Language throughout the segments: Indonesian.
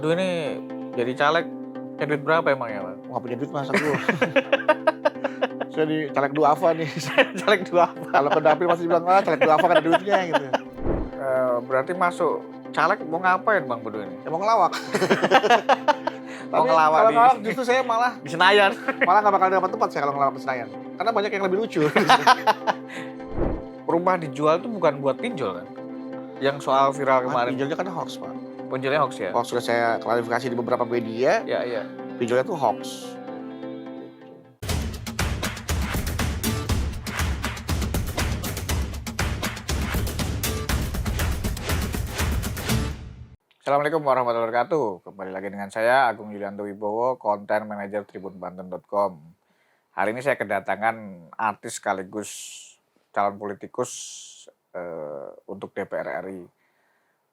Bedu ini jadi caleg punya duit berapa emang ya, Bang? Nggak punya duit Mas aku. Saya di caleg duafa nih. Caleg dua apa? Kalau ke dapil masih bilang, caleg duafa kan ada duitnya gitu. Berarti masuk caleg mau ngapain Bang Bedu ini? Ya mau ngelawak. Mau Tapi ngelawak kalau di- ngelawak justru saya malah Di Senayan. nggak bakal dapat tempat saya kalau ngelawak di Senayan. Karena banyak yang lebih lucu. Rumah dijual tuh bukan buat pinjol kan? Yang soal viral kemarin. Pinjolnya kan hoax Pak. Pinjolnya hoax ya? Hoax sudah saya klarifikasi di beberapa media, Ya, iya. pinjolnya tuh hoax. Assalamualaikum warahmatullahi wabarakatuh. Kembali lagi dengan saya Agung Yulianto Wibowo, Content Manager tribunbanten.com. Hari ini saya kedatangan artis sekaligus calon politikus untuk DPR RI,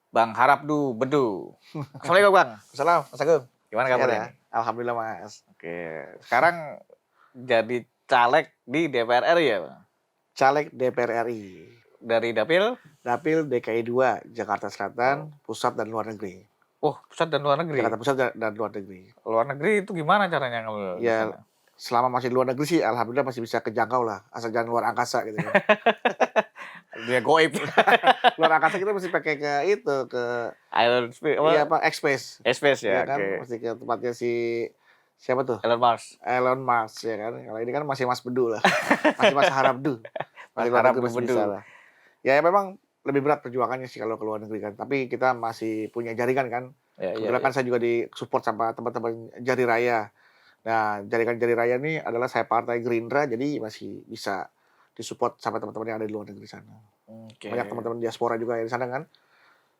Bang Harapdu Bedu. Assalamualaikum Bang. Salam, Mas Agung. Gimana Ya, kabarnya? Alhamdulillah Mas. Oke, sekarang jadi caleg di DPR RI ya Bang? Caleg DPR RI. Dari Dapil? Dapil DKI 2, Jakarta Selatan, pusat dan luar negeri. Oh, pusat dan luar negeri. Jakarta Pusat dan luar negeri. Luar negeri itu gimana caranya ngambil? di Ya, sana? selama masih di luar negeri sih, alhamdulillah masih bisa kejangkau lah. Asal jangan luar angkasa gitu kan. Dia goib. Luar angkasa kita mesti pakai ke itu, ke Island Space. iya apa, X-Space. Space ya, Ya kan, oke. mesti ke tempatnya si siapa tuh? Elon Musk. Elon Musk ya kan. Kalau ini kan masih Mas Bedu lah. Masih Mas Harapdu. Mas Luar Harapdu negeri masih Bedu. bisa lah. Ya memang lebih berat perjuangannya sih kalau ke luar negeri kan. Tapi kita masih punya jaringan kan. Ya, Kebetulan kan saya juga di-support sama teman-teman Jari Raya. Nah, jaringan Jari Raya ini adalah saya partai Gerindra, jadi masih bisa disupport sama teman-teman yang ada di luar negeri sana. Oke. Banyak teman-teman diaspora juga yang di sana kan.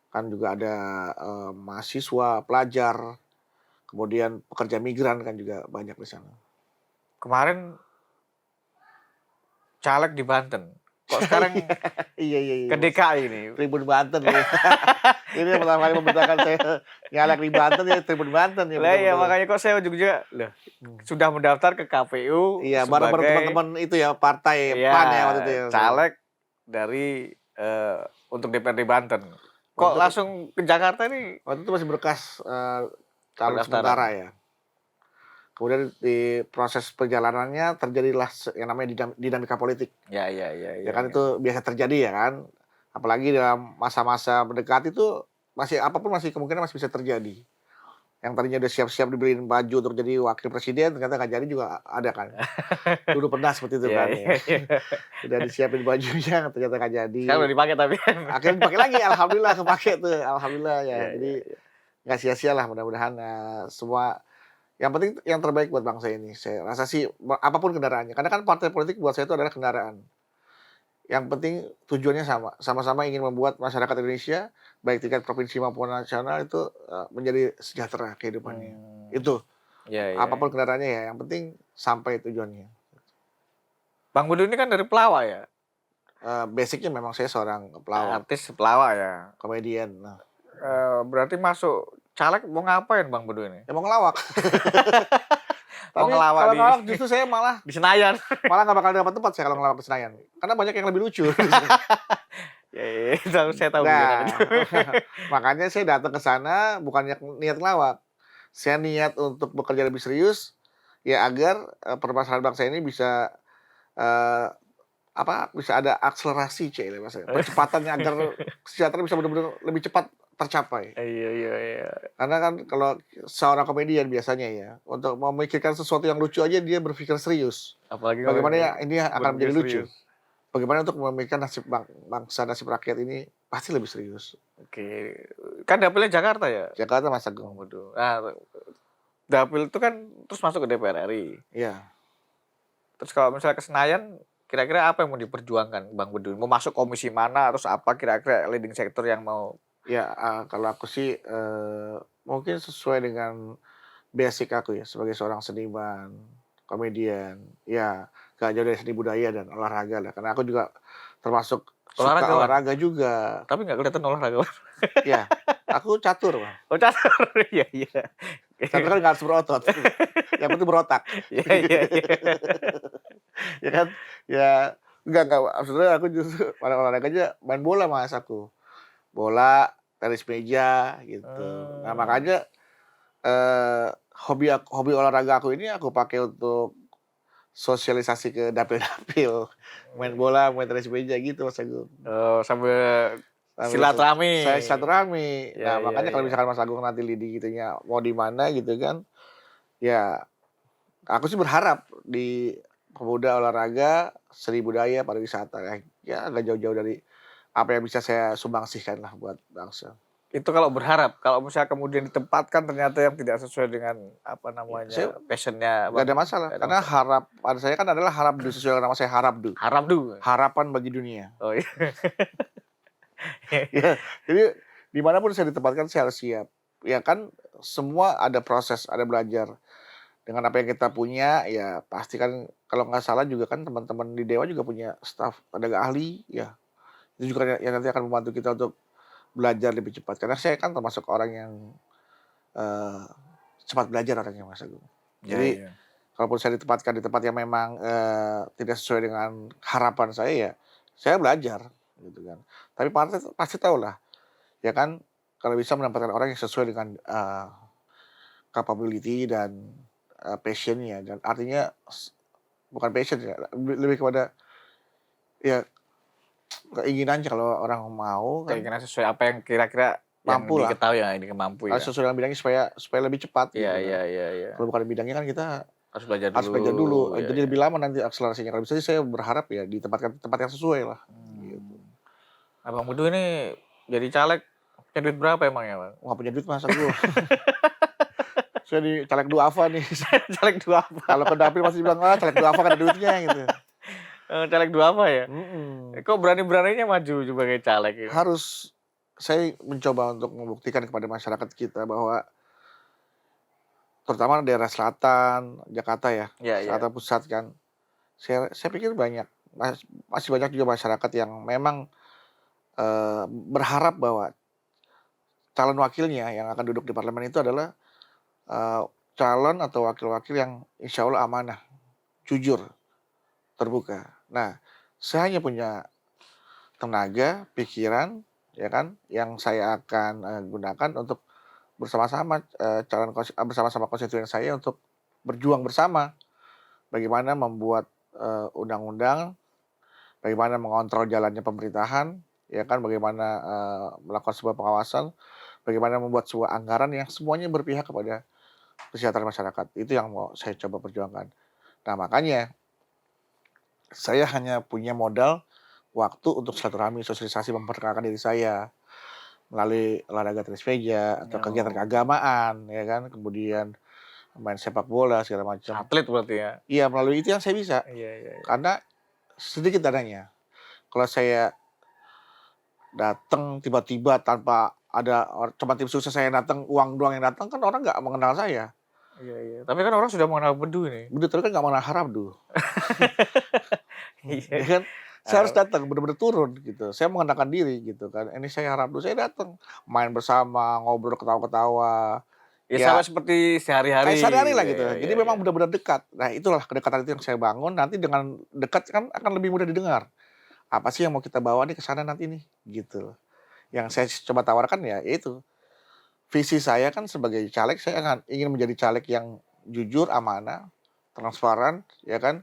Kan juga ada mahasiswa, pelajar, kemudian pekerja migran kan juga banyak di sana. Kemarin caleg di Banten. Kok sekarang Iya. ke DKI nih? Tribun Banten ya. Ini yang pertama kali memberitakan saya nyalek di Banten ya, Tribun Banten ya. Lah ya betul-betul. makanya kok saya juga loh, sudah mendaftar ke KPU Iya, bareng sebagai teman-teman itu ya, partai ya, PAN ya waktu itu ya. caleg dari untuk DPRD Banten. Kok Waktu itu- langsung ke Jakarta nih? Waktu itu masih berkas calon Pendaftaran. sementara ya. Kemudian di proses perjalanannya terjadilah yang namanya dinamika politik. Ya. Ya kan itu biasa terjadi ya kan. Apalagi dalam masa-masa mendekati itu apapun masih kemungkinan masih bisa terjadi. Yang tadinya udah siap-siap dibeliin baju untuk jadi wakil presiden ternyata nggak jadi juga ada kan. Dulu pernah seperti itu Iya, kan. iya, Ya. iya. Udah disiapin bajunya ternyata nggak jadi. Sekarang udah dipakai tapi. Akhirnya dipakai lagi, alhamdulillah kepake tuh, alhamdulillah ya. Iya, Jadi nggak sia-sia lah, mudah-mudahan semua yang penting yang terbaik buat bangsa ini. Saya rasa sih apapun kendaraannya. Karena kan partai politik buat saya itu adalah kendaraan. Yang penting tujuannya sama-sama ingin membuat masyarakat Indonesia baik tingkat provinsi maupun nasional itu menjadi sejahtera kehidupannya. Itu Ya. apapun kendaraannya ya, yang penting sampai tujuannya. Bang Bedu ini kan dari Pelawak ya? Basicnya memang saya seorang pelawak, Artis Pelawak ya. komedian. Nah, Berarti masuk caleg mau ngapain Bang Bedu ini? ya mau ngelawak. Mau Tapi ngelawak kalau di- ngelawak justru saya malah Di Senayan. nggak bakal dapat tempat saya kalau ngelawak di Senayan. Karena banyak yang lebih lucu. Ya, saya tahu Nah, gimana itu. makanya saya datang ke sana bukan niat ngelawak. Saya niat untuk bekerja lebih serius ya agar permasalahan bangsa ini bisa bisa ada akselerasi percepatannya agar kesejahteraan bisa benar-benar lebih cepat tercapai. Iya. Karena kan kalau seorang komedian biasanya ya untuk memikirkan sesuatu yang lucu aja dia berpikir serius. Apalagi kalau Bagaimana ya ini akan menjadi lucu. serius. Bagaimana untuk memikirkan nasib bangsa, nasib rakyat ini pasti lebih serius. Oke. Kan dapilnya Jakarta ya? Jakarta Mas Bang Agung. Bedu. Nah, dapil itu kan terus masuk ke DPR RI. Iya. Terus kalau misalnya ke Senayan, kira-kira apa yang mau diperjuangkan Bang Bedu? Mau masuk komisi mana? Terus apa kira-kira leading sector yang mau? Ya, kalau aku sih mungkin sesuai dengan basic aku ya sebagai seorang seniman, komedian. Ya, gak jauh dari seni budaya dan olahraga lah. Karena aku juga termasuk Olahraga, suka Bang? olahraga juga. Tapi nggak kelihatan olahraga. Ya, aku catur, Bang. Oh, catur. Iya. Catur kan nggak harus berotot. Yang penting berotak. Iya. Ya kan? Ya, enggak. Maksudnya aku justru pada olahraganya main bola Mas aku. Bola, tenis meja gitu. Nah, makanya hobi olahraga aku ini aku pakai untuk sosialisasi ke dapil-dapil, main bola, main tenis meja gitu Mas Agung. Sambil Sambil silaturahmi. saya silaturahmi. Iya Nah, iya makanya kalau iya. misalkan Mas Agung nanti lidi gitunya mau di mana gitu kan, ya aku sih berharap di pemuda olahraga, seni budaya, pariwisata ya nggak jauh-jauh dari apa yang bisa saya sumbangsihkan lah buat bangsa. Itu kalau berharap, kalau misalnya kemudian ditempatkan ternyata yang tidak sesuai dengan, apa Ya, saya namanya, passion-nya nggak ada Bang, masalah, nggak ada karena masalah? harapan saya kan adalah harap sesuai dengan nama saya Harabdu, Haram dulu? harapan bagi dunia. Oh iya. Ya, jadi dimanapun saya ditempatkan saya harus siap. Ya kan semua ada proses, ada belajar. Dengan apa yang kita punya, ya pasti kan kalau nggak salah juga kan teman-teman di Dewa juga punya staf tenaga ahli, ya. Itu juga yang nanti akan membantu kita untuk belajar lebih cepat. Karena saya kan termasuk orang yang, eee, cepat belajar orangnya, Mas Agung. Iya Jadi, iya. kalaupun saya ditempatkan di tempat yang memang, tidak sesuai dengan harapan saya belajar, gitu kan. Tapi partai pasti tahulah, ya kan, kalau bisa menempatkan orang yang sesuai dengan, capability dan, passion-nya dan artinya bukan passion ya, lebih kepada ya keinginannya kalau orang mau kan Keinginan sesuai apa yang kira-kira yang mampulah, diketahui, yang mampu harus ya? sesuai dengan bidangnya supaya lebih cepat Iya gitu iya kan. iya iya. Kalau bukan bidangnya kan kita Harus belajar harus dulu, belajar dulu, iya jadi iya. lebih lama nanti akselerasinya. Kalau bisa sih saya berharap ya ditempatkan tempat yang sesuai lah, gitu. Mmm. Abang Bedu ini jadi caleg punya duit berapa emangnya, Bang? Nggak punya duit Mas aku. Saya di caleg duafa nih. Caleg duafa, Kalau ke dapil pasti bilang, "Ah, caleg duafa kan ada duitnya," gitu. caleg duafa ya? Mhm. Kok berani-beraninya maju sebagai caleg ini? Harus saya mencoba untuk membuktikan kepada masyarakat kita bahwa terutama daerah selatan, Jakarta ya, Iya iya. selatan pusat kan, saya pikir masih banyak juga masyarakat yang memang, berharap bahwa calon wakilnya yang akan duduk di parlemen itu adalah, eee, calon atau wakil-wakil yang insya Allah amanah, jujur, terbuka. Nah, saya hanya punya tenaga, pikiran, ya kan, yang saya akan, gunakan untuk bersama-sama, bersama-sama konstituen saya untuk berjuang bersama, bagaimana membuat, undang-undang, bagaimana mengontrol jalannya pemerintahan, ya kan, bagaimana, melakukan sebuah pengawasan, bagaimana membuat sebuah anggaran yang semuanya berpihak kepada kesejahteraan masyarakat. Itu yang mau saya coba perjuangkan. Nah, makanya saya hanya punya modal waktu untuk silaturahmi, sosialisasi, memperkenalkan diri saya melalui olahraga tenis meja atau kegiatan Oh, keagamaan, ya kan, kemudian main sepak bola segala macam. atlet berarti ya? Iya, melalui itu yang saya bisa, Iya iya iya. karena sedikit dananya. Kalau saya datang tiba-tiba tanpa ada cuma tim sukses saya datang, uang doang yang datang, kan orang nggak mengenal saya. Iya iya. Tapi kan orang sudah mengenal Bedu ini. Begitu tapi kan nggak mengenal harap dulu, Iya. ya kan. Saya harus Eee, datang, bener-bener turun gitu. Saya mengenalkan diri gitu kan, "Ini saya harap dulu," saya datang, main bersama, ngobrol, ketawa-ketawa, ya sama ya seperti kayak sehari-hari sehari-hari gitu lah ya, gitu. iya Jadi iya iya. memang benar-benar dekat. Nah, itulah kedekatan itu yang saya bangun, nanti dengan dekat kan akan lebih mudah didengar. Apa sih yang mau kita bawa nih ke sana nanti nih, gitu. Yang saya coba tawarkan ya itu, visi saya kan sebagai caleg, saya ingin menjadi caleg yang jujur, amanah, transparan, ya kan,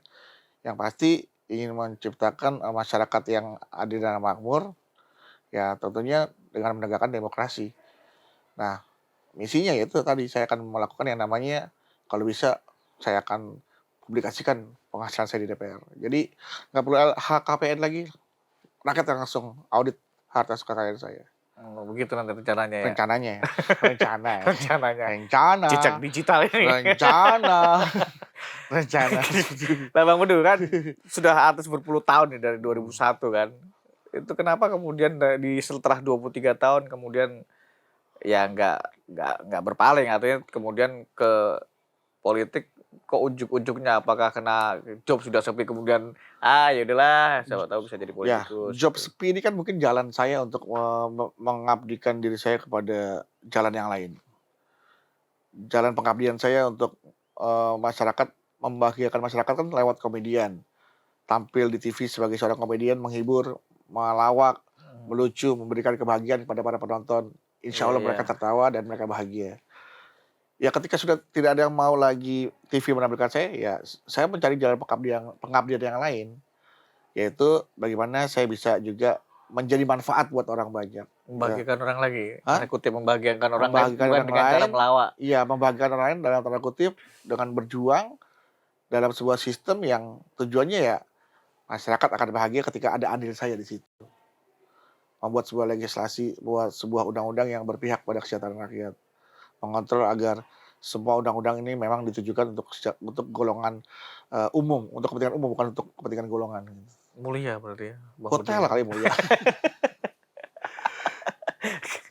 yang pasti ingin menciptakan, masyarakat yang adil dan makmur, ya tentunya dengan menegakkan demokrasi. Nah, misinya yaitu tadi, saya akan melakukan yang namanya kalau bisa saya akan publikasikan penghasilan saya di DPR. Jadi nggak perlu LHKPN lagi, rakyat yang langsung audit harta kekayaan saya. Oh, begitu nanti rencananya ya? Rencananya ya, rencana ya, Rencananya, rencana, jejak digital ini. rencana, rencana. Lah Bang Bedu kan sudah artis berpuluh tahun nih dari 2001 kan. Itu kenapa kemudian setelah 23 tahun kemudian ya nggak berpaling, artinya kemudian ke politik kok ujuk-ujuknya apakah kena job sudah sepi kemudian, ya udahlah siapa tahu bisa jadi Ya, politikus job gitu. sepi ini kan mungkin jalan saya untuk, mengabdikan diri saya kepada jalan yang lain. Jalan pengabdian saya untuk, masyarakat, membahagiakan masyarakat kan lewat komedian. Tampil di TV sebagai seorang komedian, menghibur, melawak, Mhm. melucu, memberikan kebahagiaan kepada para penonton. Insya Iya Allah iya. mereka tertawa dan mereka bahagia. Ya ketika sudah tidak ada yang mau lagi TV menampilkan saya, ya saya mencari jalan pengabdian yang lain, yaitu bagaimana saya bisa juga menjadi manfaat buat orang banyak, ya. Membahagiakan orang lagi, Hah? tanda kutip membahagiakan orang lain Membahagikan bukan orang dengan cara lain, melawak. iya membahagikan orang lain dalam tanda kutip dengan berjuang dalam sebuah sistem yang tujuannya ya masyarakat akan bahagia ketika ada andil saya di situ. Membuat sebuah legislasi, buat sebuah undang-undang yang berpihak pada kesejahteraan rakyat. Mengontrol agar semua undang-undang ini memang ditujukan untuk golongan, umum, untuk kepentingan umum, bukan untuk kepentingan golongan, gitu. Mulia berarti ya, Bang Bedu Hotel ini. kali mulia.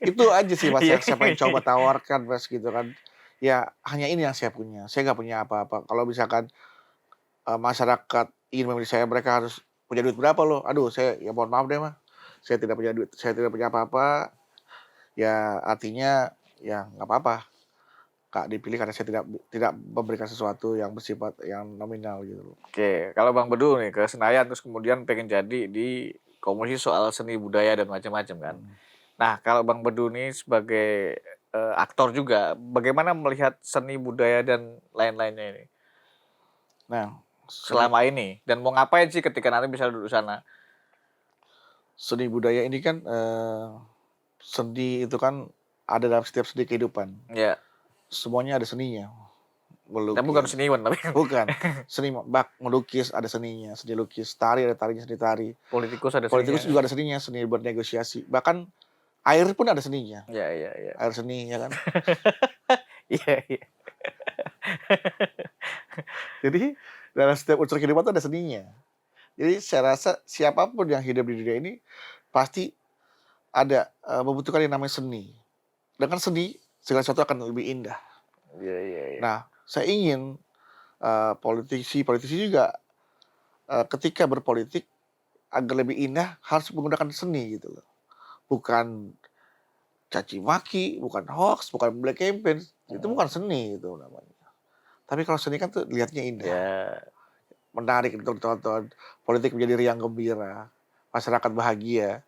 Itu aja sih Mas Iya. yang saya pengen coba tawarkan Mas, gitu kan. Ya hanya ini yang saya punya, saya nggak punya apa-apa. Kalau misalkan, masyarakat ingin memilih saya, mereka harus punya duit berapa loh, aduh saya ya mohon maaf deh mah, saya tidak punya duit, saya tidak punya apa-apa, ya artinya ya nggak apa-apa, Kak, dipilih karena saya tidak memberikan sesuatu yang bersifat yang nominal gitu loh. Oke, kalau Bang Bedu nih ke Senayan terus kemudian pengen jadi di komisi soal seni budaya dan macam-macam kan. Mhm. Nah, kalau Bang Bedu nih sebagai, aktor juga, bagaimana melihat seni budaya dan lain-lainnya ini Nah, seni selama ini? Dan mau ngapain sih ketika nanti bisa duduk sana? seni budaya ini kan, seni itu kan ada dalam setiap seni kehidupan, Ya, semuanya ada seninya, tapi bukan melukis seniman tapi bukan, seni melukis ada seninya, seni lukis, tari ada tarinya, seni tari, politikus ada politikus seninya. juga ada seninya, seni bernegosiasi, bahkan air pun ada seninya, Ya, ya, ya. air seni ya kan. Iya, iya. Jadi dalam setiap unsur kehidupan itu ada seninya. Jadi saya rasa siapapun yang hidup di dunia ini pasti ada, membutuhkan yang namanya seni. Dengan seni segala sesuatu akan lebih indah. Iya, iya, iya. Nah, saya ingin, politisi juga, ketika berpolitik agar lebih indah harus menggunakan seni gitu loh. Bukan caci maki, bukan hoax, bukan black campaign, itu bukan seni itu namanya. Tapi kalau seni kan tuh lihatnya indah, Ya, menarik untuk ditonton, politik menjadi riang gembira, masyarakat bahagia.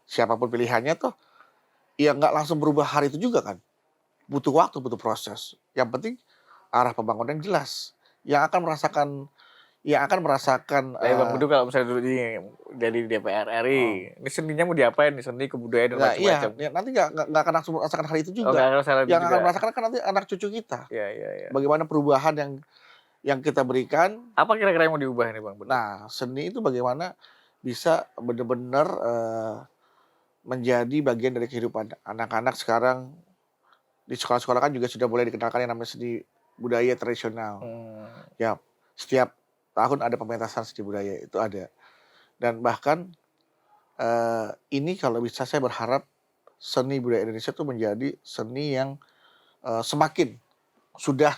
Siapapun pilihannya tuh, ya nggak langsung berubah hari itu juga kan. Butuh waktu, butuh proses. Yang penting arah pembangunan jelas. Yang akan merasakan kayak Bang Bedu kalau misalnya dulu jadi di DPR RI, oh, ini seninya mau diapain nih, seni kebudayaan dan nah iya, macam-macam. ya nanti nggak akan langsung merasakan hari itu Oh, juga. nggak ada salah Yang akan juga. merasakan kan nanti anak cucu kita. Iya, iya, iya. Bagaimana perubahan yang kita berikan. Apa kira-kira yang mau diubah nih Bang Bedu? Nah, seni itu bagaimana bisa benar-benar, menjadi bagian dari kehidupan anak-anak sekarang. Di sekolah-sekolah kan juga sudah mulai dikenalkan yang namanya seni budaya tradisional. Hmm, Ya, setiap tahun ada pementasan seni budaya, itu ada. Dan bahkan, ini kalau bisa saya berharap seni budaya Indonesia itu menjadi seni yang, mungkin sudah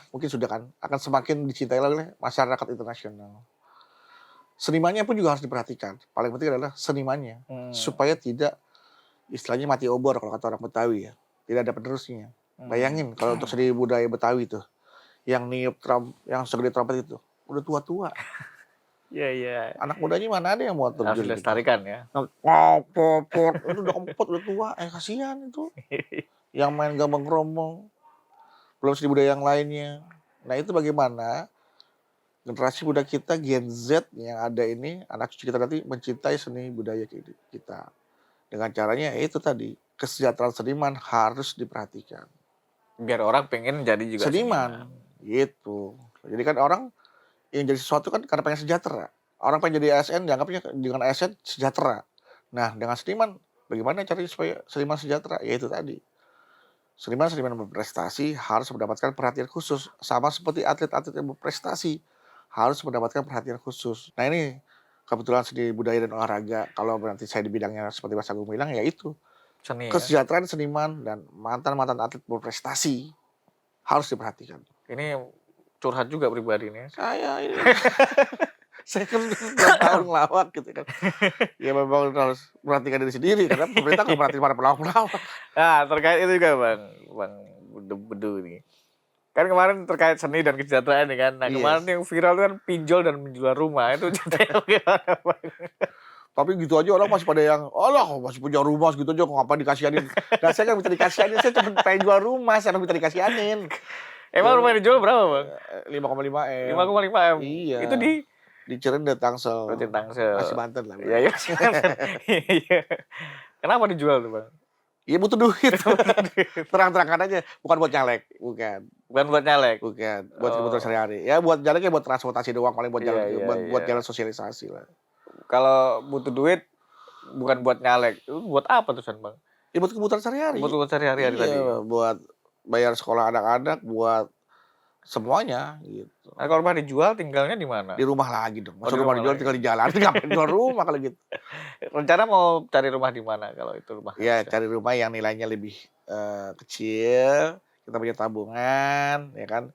kan, akan semakin dicintai oleh masyarakat internasional. Senimannya pun juga harus diperhatikan, paling penting adalah senimannya, supaya tidak istilahnya mati obor kalau kata orang Betawi ya, tidak ada penerusnya. Bayangin kalau untuk seni budaya Betawi tuh, yang niup yang segede trompet itu, udah tua-tua. iya, iya. Anak mudanya mana ada yang mau Harus terjun gitu. dilestarikan ya. Itu udah kempot, udah tua, kasihan itu. Yang main gambang kromong, belum seni budaya yang lainnya. Nah itu bagaimana generasi muda kita, Gen Z yang ada ini, anak cucu kita nanti mencintai seni budaya kita. Dengan caranya ya itu tadi, kesejahteraan seniman harus diperhatikan. Biar orang pengen jadi juga Seniman, gitu. Jadi kan orang yang jadi sesuatu kan karena pengen sejahtera. Orang pengen jadi ASN dianggapnya dengan ASN sejahtera. Nah, dengan seniman bagaimana caranya supaya seniman sejahtera? Ya itu tadi. Seniman-seniman berprestasi harus mendapatkan perhatian khusus. Sama seperti atlet-atlet yang berprestasi harus mendapatkan perhatian khusus. Nah ini kebetulan seni budaya dan olahraga. Kalau nanti saya di bidangnya seperti Mas Agung bilang ya itu. seni ya. Kesejahteraan seniman dan mantan-mantan atlet berprestasi harus diperhatikan. Ini curhat juga pribadi nih. Saya ini saya kan udah tahun ngelawak gitu kan. Ya memang harus perhatikan diri sendiri karena pemerintah nggak perhatiin para pelawak-pelawak. Nah, terkait itu juga Bang Bedu nih. Kan kemarin terkait seni dan kesejahteraan nih kan. Nah, kemarin Yes. yang viral itu kan pinjol dan menjual rumah. Itu ceritanya bagaimana Bang? Tapi gitu aja orang masih pada yang, "Alah masih punya rumah segitu aja kok ngapain dikasihanin." Nah saya nggak minta dikasihanin, saya cuma pengen jual rumah, saya nggak minta dikasihanin. Emang rumah dijual berapa, Bang? 5,5 M. 5,5 M. Iya. Itu di Cirendet, Tangsel. Rutin Tangsel. Masih Banten lah. Iya, iya, masih Banten. Iya. Kenapa dijual tuh, Bang? Iya butuh duit. Terang-terangan aja, bukan buat nyalek, bukan. Bukan buat nyalek. Bukan, buat Oh. kebutuhan sehari-hari. Ya buat nyaleknya buat transportasi doang, paling buat jalan Iya, buat iya. jalan sosialisasi lah. Kalau butuh duit bukan buat nyalek, itu buat apa tuh, Bang? Ya buat kebutuhan sehari-hari. Buat sehari-hari tadi. Iya, buat bayar sekolah anak-anak, buat semuanya gitu. Nah, kalau rumah dijual tinggalnya di mana? Di rumah lagi dong. Masa di rumah rumah dijual lagi. tinggal di jalan, ngapain jual rumah kalau gitu. Rencana mau cari rumah di mana kalau itu rumah? Ya cari rumah yang nilainya lebih kecil, kita punya tabungan, ya kan.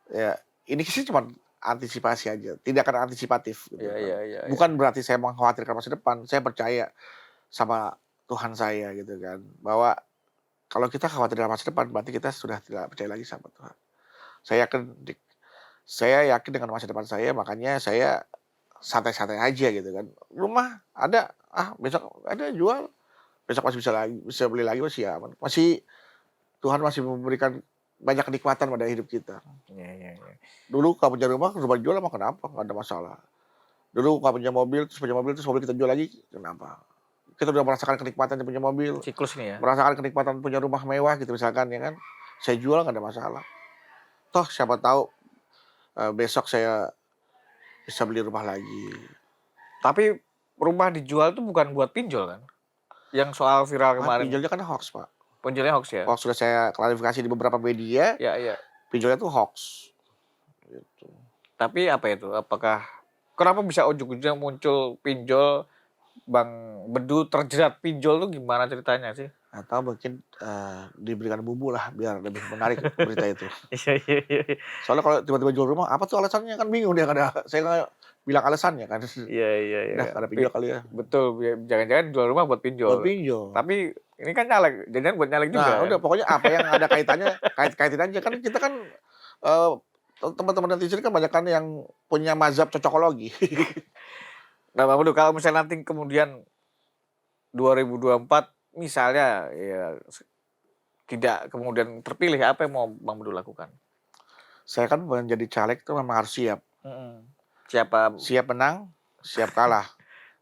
Ya ini sih cuma antisipasi aja, tindakan antisipatif gitu Iya, kan. iya, iya. Bukan berarti saya mengkhawatirkan masa depan, saya percaya sama Tuhan saya gitu kan, bahwa kalau kita khawatir dengan masa depan berarti kita sudah tidak percaya lagi sama Tuhan. Saya yakin dengan masa depan saya, makanya saya santai-santai aja gitu kan. Rumah ada, besok ada jual, besok masih bisa beli lagi, masih aman. Tuhan masih memberikan banyak kenikmatan pada hidup kita. Iya, iya, iya. Dulu kalau punya rumah dijual emang kenapa? Nggak ada masalah. Dulu kalau punya mobil, terus mobil kita jual lagi, kenapa? Kita udah merasakan kenikmatan punya mobil, Siklus nih ya. merasakan kenikmatan punya rumah mewah gitu misalkan ya kan. Saya jual nggak ada masalah. Toh siapa tahu besok saya bisa beli rumah lagi. Tapi rumah dijual tuh bukan buat pinjol kan? Yang soal viral kemarin. Pinjolnya kan hoax, Pak. Pinjolnya hoax ya? Hoax sudah saya klarifikasi di beberapa media, Iya, iya. pinjolnya tuh hoax. Gitu. Tapi apa itu? Apakah kenapa bisa ujug-ujug muncul pinjol, Bang Bedu terjerat pinjol tuh gimana ceritanya sih? Atau mungkin diberikan bumbu lah biar lebih menarik berita itu. Iya, iya, iya. Soalnya kalau tiba-tiba jual rumah, apa tuh alasannya, kan bingung dia, saya nggak bilang alasannya kan. Iya, iya, iya. Udah nggak ada pinjol kali ya. Betul, jangan-jangan jual rumah buat pinjol. Buat pinjol. Tapi ini kan nyalek, jangan buat nyalek juga. Nah udah pokoknya apa yang ada kaitannya, kaitin aja kan. Kita kan teman-teman netizen kan banyak kan yang punya mazhab cocokologi. Nah, Bang Bedu, kalau misalnya nanti kemudian 2024 misalnya ya tidak kemudian terpilih, apa yang mau Bang Bedu lakukan? Saya kan menjadi caleg itu memang harus siap. Siapa? Siap menang, siap kalah.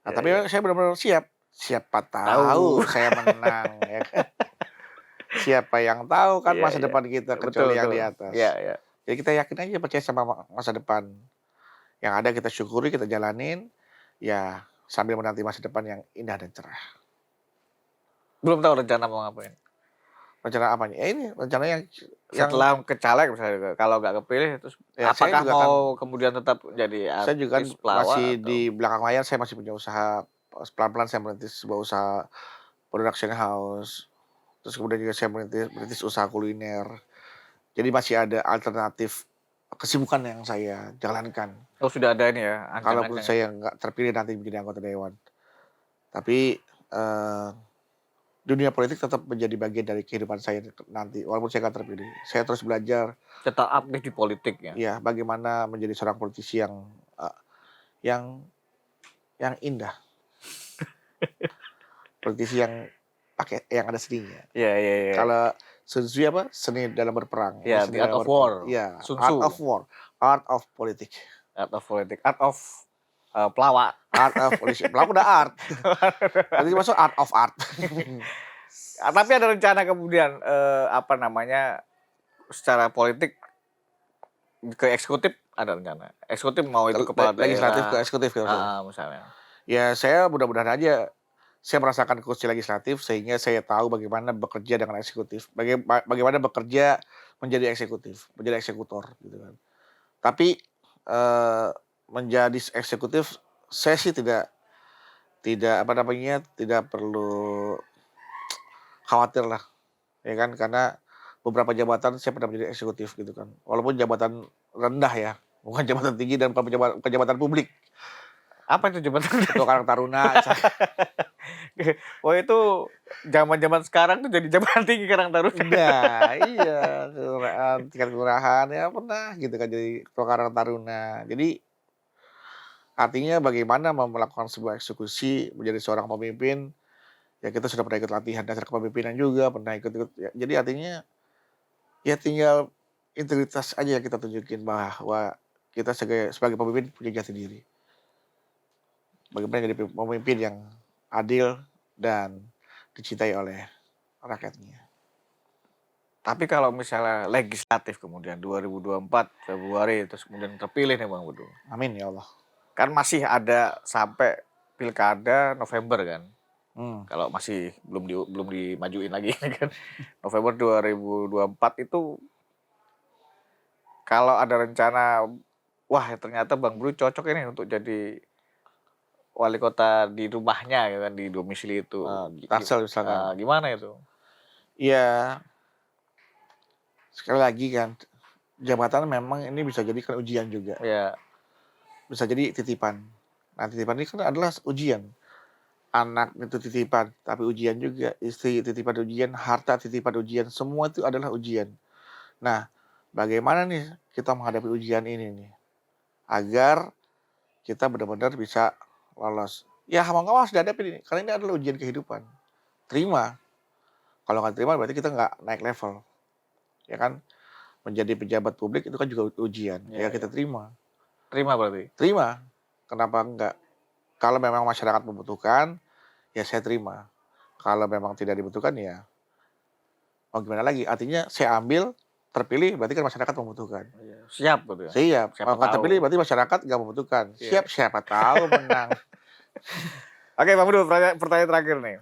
Nah, Ya, tapi ya. saya benar-benar siap. Siapa Tahu. tahu saya menang ya kan. Siapa yang tahu kan Iya, masa iya. depan kita Betul, kecuali yang betul. di atas. Iya, iya. Jadi kita yakin aja, percaya sama masa depan. Yang ada kita syukuri, kita jalanin, ya sambil menanti masa depan yang indah dan cerah. Belum tahu rencana mau ngapain. Rencana apanya? Ini rencana yang Setelah ke caleg misalnya, kalau nggak kepilih terus Ya, saya apakah juga mau kemudian tetap jadi saya juga artis pelawak masih atau? di belakang layar, saya masih punya usaha. Pelan-pelan saya merintis sebuah usaha production house. Terus kemudian juga saya merintis usaha kuliner. Jadi masih ada alternatif kesibukan yang saya jalankan. Oh, sudah ada ini ya, Kalaupun ancang-ancang. saya nggak terpilih nanti menjadi anggota dewan. Tapi dunia politik tetap menjadi bagian dari kehidupan saya nanti. Walaupun saya nggak terpilih, saya terus belajar. Tetap aktif di politik ya. Ya, bagaimana menjadi seorang politisi yang indah. Politisi yang ada seninya. Iya, iya, iya. Kalau Sun Tzu apa? Seni dalam berperang. Ya, Seni The Art dalam of War. Iya, Sun Art Tzu. of War, Art of Politik. Art of politik, art of pelawak. Art of Politik. Pelaku udah art. Nanti masuk Art of Art. Tapi ada rencana kemudian apa namanya, secara politik ke eksekutif ada rencana. Eksekutif mau itu kepala Legislatif daerah. ke eksekutif ya. Misalnya. Ya, saya mudah-mudahan aja saya merasakan kursi legislatif sehingga saya tahu bagaimana bekerja dengan eksekutif, bagaimana bekerja menjadi eksekutif, menjadi eksekutor gitu kan. Tapi menjadi eksekutif saya sih tidak apa namanya, tidak perlu khawatir lah, ya kan, karena beberapa jabatan saya pernah menjadi eksekutif gitu kan. Walaupun jabatan rendah ya, bukan jabatan tinggi dan bukan jabatan publik. Apa itu jabatan? Ketua Karang Taruna. Oh, itu zaman-zaman sekarang tuh jadi jabatan tinggi Karang Taruna. Nah, iya, tingkat kelurahan ya pernah gitu kan jadi Ketua Karang Taruna. Jadi artinya bagaimana melakukan sebuah eksekusi menjadi seorang pemimpin, ya kita sudah pernah ikut latihan dasar kepemimpinan juga, pernah ikut ya, jadi artinya ya tinggal integritas aja yang kita tunjukin bahwa kita sebagai pemimpin punya jati diri. Bagaimana jadi pemimpin yang adil dan dicintai oleh rakyatnya. Tapi kalau misalnya legislatif kemudian 2024 Februari terus kemudian terpilih nih Bang Bedu. Amin ya Allah. Kan masih ada sampai pilkada November kan. Kalau masih belum dimajuin lagi kan. November 2024 itu kalau ada rencana wah ternyata Bang Bedu cocok ini untuk jadi wali kota di rumahnya ya kan di domisili itu. Tangsel misalkan. Gimana itu? Ya sekali lagi kan jabatan memang ini bisa jadi kan ujian juga. Ya, Bisa jadi titipan. Nah, titipan ini kan adalah ujian. Anak itu titipan, tapi ujian juga. Istri titipan ujian, harta titipan ujian, semua itu adalah ujian. Nah, bagaimana nih kita menghadapi ujian ini nih? Agar kita benar-benar bisa lolos. Ya, mau nggak mau harus dihadapi ini, karena ini adalah ujian kehidupan. Terima. Kalau nggak terima berarti kita nggak naik level. Ya kan? Menjadi pejabat publik itu kan juga ujian. Ya, kita terima. terima berarti. Terima. Kenapa enggak? Kalau memang masyarakat membutuhkan, ya saya terima. Kalau memang tidak dibutuhkan, ya mau gimana lagi? Artinya saya ambil, terpilih, berarti kan masyarakat membutuhkan. Siap gitu ya. Siap. Siapa Kalau nggak tahu. terpilih, berarti masyarakat nggak membutuhkan. Iya. Siap, siapa tahu menang. Oke, Bang Bedu, pertanyaan terakhir nih.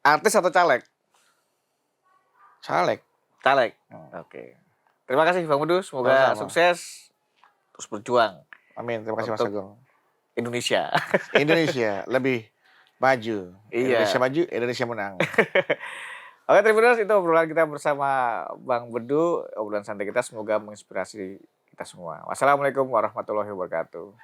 Artis atau caleg? Caleg. Caleg. Oke. Terima kasih Bang Bedu, semoga Sama-sama. sukses terus berjuang Amin. Terima kasih Mas Untuk- Agung. Indonesia. Indonesia lebih maju. Iya. Indonesia maju, Indonesia menang. Oke, Tribuners, itu obrolan kita bersama Bang Bedu, obrolan santai kita semoga menginspirasi kita semua. Wassalamualaikum warahmatullahi wabarakatuh.